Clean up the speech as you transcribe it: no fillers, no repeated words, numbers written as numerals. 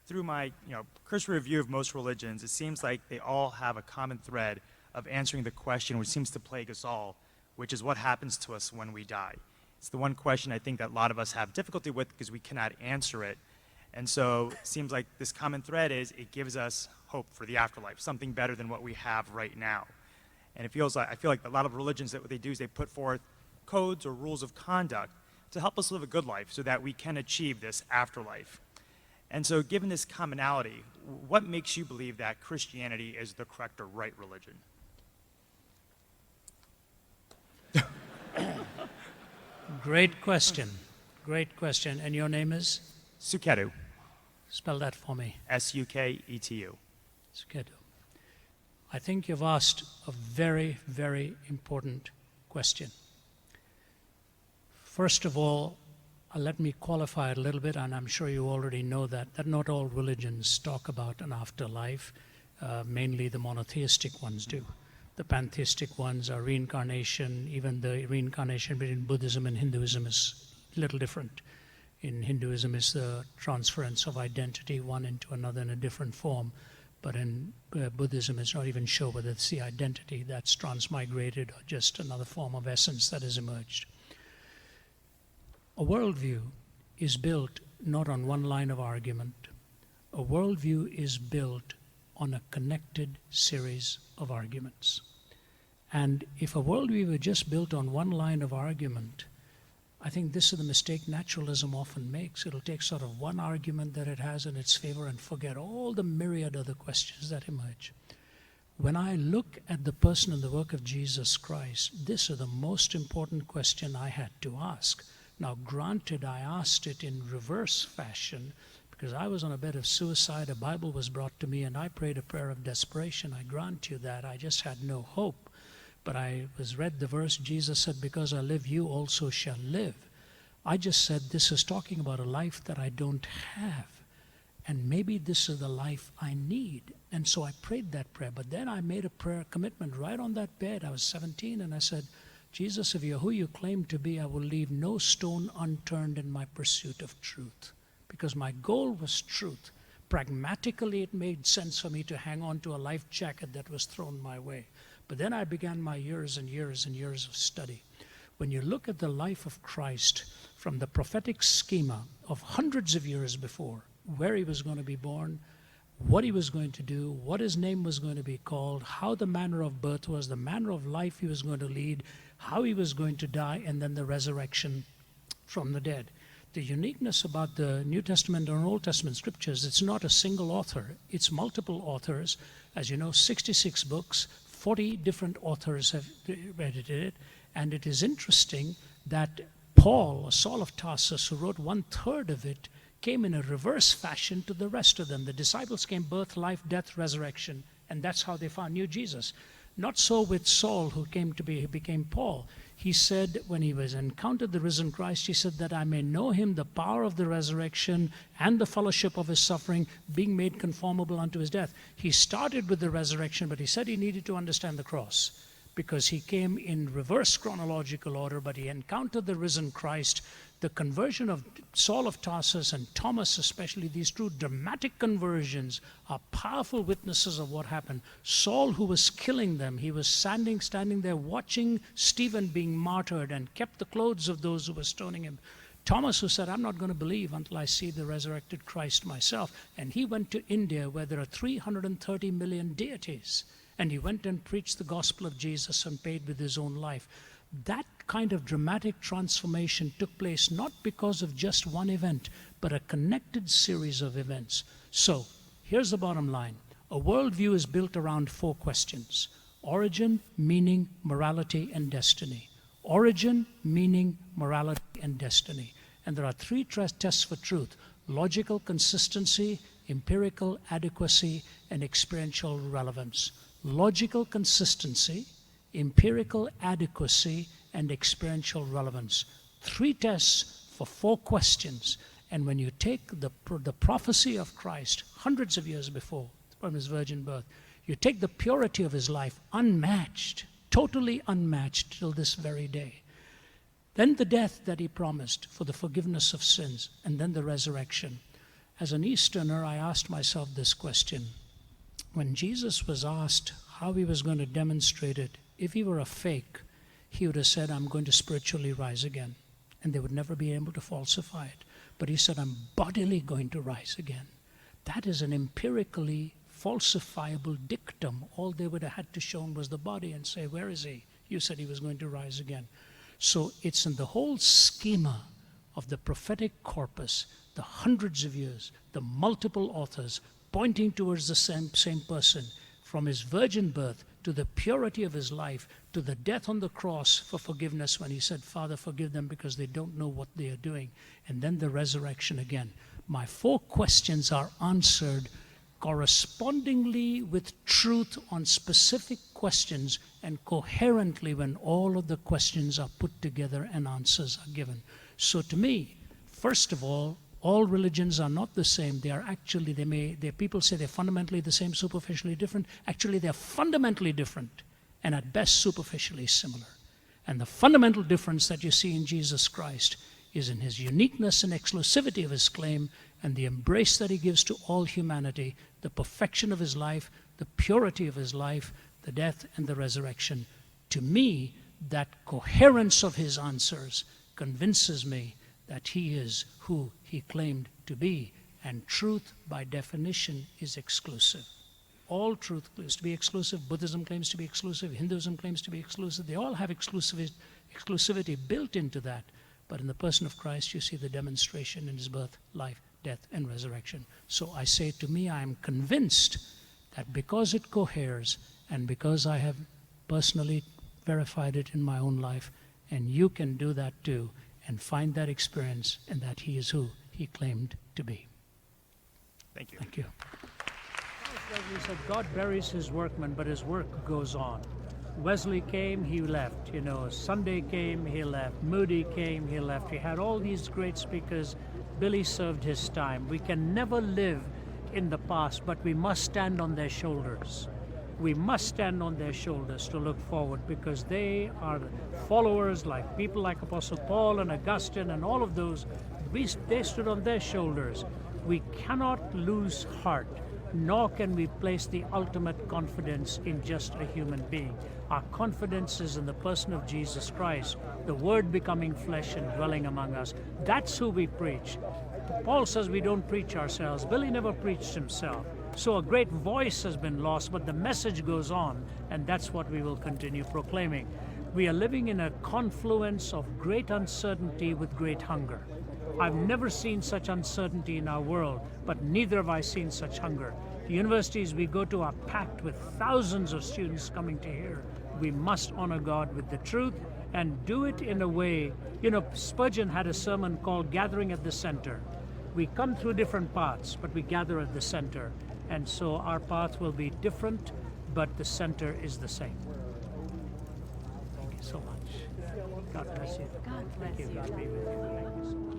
through my cursory review of most religions, it seems like they all have a common thread of answering the question which seems to plague us all, which is what happens to us when we die. It's the one question I think that a lot of us have difficulty with because we cannot answer it. And so it seems like this common thread is it gives us hope for the afterlife, something better than what we have right now. And I feel like a lot of religions, that what they do is they put forth codes or rules of conduct to help us live a good life so that we can achieve this afterlife. And so given this commonality, what makes you believe that Christianity is the correct or right religion? Great question. Great question. And your name is? Suketu. Spell that for me. Suketu. Suketu. I think you've asked a very, very important question. First of all, let me qualify it a little bit, and I'm sure you already know that not all religions talk about an afterlife. Mainly the monotheistic ones do. The pantheistic ones are reincarnation. Even the reincarnation between Buddhism and Hinduism is a little different. In Hinduism, it's the transference of identity one into another in a different form. But in Buddhism, it's not even sure whether it's the identity that's transmigrated or just another form of essence that has emerged. A worldview is built not on one line of argument. A worldview is built on a connected series of arguments. And if a worldview were just built on one line of argument, I think this is the mistake naturalism often makes. It'll take sort of one argument that it has in its favor and forget all the myriad other questions that emerge. When I look at the person and the work of Jesus Christ, this is the most important question I had to ask. Now, granted, I asked it in reverse fashion because I was on a bed of suicide, a Bible was brought to me, and I prayed a prayer of desperation. I grant you that. I just had no hope. But I read the verse, Jesus said, because I live, you also shall live. I just said, this is talking about a life that I don't have. And maybe this is the life I need. And so I prayed that prayer. But then I made a prayer commitment right on that bed. I was 17, and I said, Jesus, if you're who you claim to be, I will leave no stone unturned in my pursuit of truth. Because my goal was truth. Pragmatically, it made sense for me to hang on to a life jacket that was thrown my way. But then I began my years and years and years of study. When you look at the life of Christ from the prophetic schema of hundreds of years before, where he was going to be born, what he was going to do, what his name was going to be called, how the manner of birth was, the manner of life he was going to lead, how he was going to die, and then the resurrection from the dead. The uniqueness about the New Testament and Old Testament scriptures, it's not a single author, it's multiple authors. As you know, 66 books, 40 different authors have edited it, and it is interesting that Paul, or Saul of Tarsus, who wrote 1/3 of it, came in a reverse fashion to the rest of them. The disciples came birth, life, death, resurrection, and that's how they knew Jesus. Not so with Saul, who became Paul. He said, when he encountered the risen Christ, he said that I may know him, the power of the resurrection and the fellowship of his suffering, being made conformable unto his death. He started with the resurrection, but he said he needed to understand the cross because he came in reverse chronological order, but he encountered the risen Christ. The conversion of Saul of Tarsus and Thomas especially, these two dramatic conversions are powerful witnesses of what happened. Saul, who was killing them, he was standing there watching Stephen being martyred and kept the clothes of those who were stoning him. Thomas, who said, I'm not going to believe until I see the resurrected Christ myself. And he went to India where there are 330 million deities. And he went and preached the gospel of Jesus and paid with his own life. That kind of dramatic transformation took place not because of just one event, but a connected series of events. So, here's the bottom line. A worldview is built around 4 questions: origin, meaning, morality, and destiny. Origin, meaning, morality, and destiny. And there are 3 tests for truth: logical consistency, empirical adequacy, and experiential relevance. Logical consistency, empirical adequacy, and experiential relevance. 3 tests for 4 questions. And when you take the prophecy of Christ hundreds of years before, from his virgin birth, you take the purity of his life, unmatched, totally unmatched till this very day. Then the death that he promised for the forgiveness of sins, and then the resurrection. As an Easterner, I asked myself this question. When Jesus was asked how he was going to demonstrate it, if he were a fake, he would have said, I'm going to spiritually rise again. And they would never be able to falsify it. But he said, I'm bodily going to rise again. That is an empirically falsifiable dictum. All they would have had to show was the body and say, where is he? You said he was going to rise again. So it's in the whole schema of the prophetic corpus, the hundreds of years, the multiple authors pointing towards the same person, from his virgin birth to the purity of his life, to the death on the cross for forgiveness when he said, Father, forgive them because they don't know what they are doing. And then the resurrection again. My 4 questions are answered correspondingly with truth on specific questions and coherently when all of the questions are put together and answers are given. So to me, first of all religions are not the same. They are actually, people say they're fundamentally the same, superficially different. Actually, they're fundamentally different and at best superficially similar. And the fundamental difference that you see in Jesus Christ is in his uniqueness and exclusivity of his claim and the embrace that he gives to all humanity, the perfection of his life, the purity of his life, the death and the resurrection. To me, that coherence of his answers convinces me that he is who he claimed to be. And truth, by definition, is exclusive. All truth claims to be exclusive. Buddhism claims to be exclusive. Hinduism claims to be exclusive. They all have exclusivity built into that. But in the person of Christ, you see the demonstration in his birth, life, death, and resurrection. So I say, to me, I am convinced that because it coheres and because I have personally verified it in my own life, and you can do that too, and find that experience, and that he is who he claimed to be. Thank you. Thank you. Wesley said, God buries his workmen, but his work goes on. Wesley came, he left. Sunday came, he left. Moody came, he left. He had all these great speakers. Billy served his time. We can never live in the past, but we must stand on their shoulders. We must stand on their shoulders to look forward, because they are followers, like people like Apostle Paul and Augustine and all of those. They stood on their shoulders. We cannot lose heart, nor can we place the ultimate confidence in just a human being. Our confidence is in the person of Jesus Christ, the Word becoming flesh and dwelling among us. That's who we preach. Paul says we don't preach ourselves. Billy never preached himself. So a great voice has been lost, but the message goes on, and that's what we will continue proclaiming. We are living in a confluence of great uncertainty with great hunger. I've never seen such uncertainty in our world, but neither have I seen such hunger. The universities we go to are packed with thousands of students coming to hear. We must honor God with the truth and do it in a way. Spurgeon had a sermon called Gathering at the Center. We come through different paths, but we gather at the center. And so our path will be different, but the center is the same. Thank you so much. God bless you. God bless you. God be with you. Thank you so much.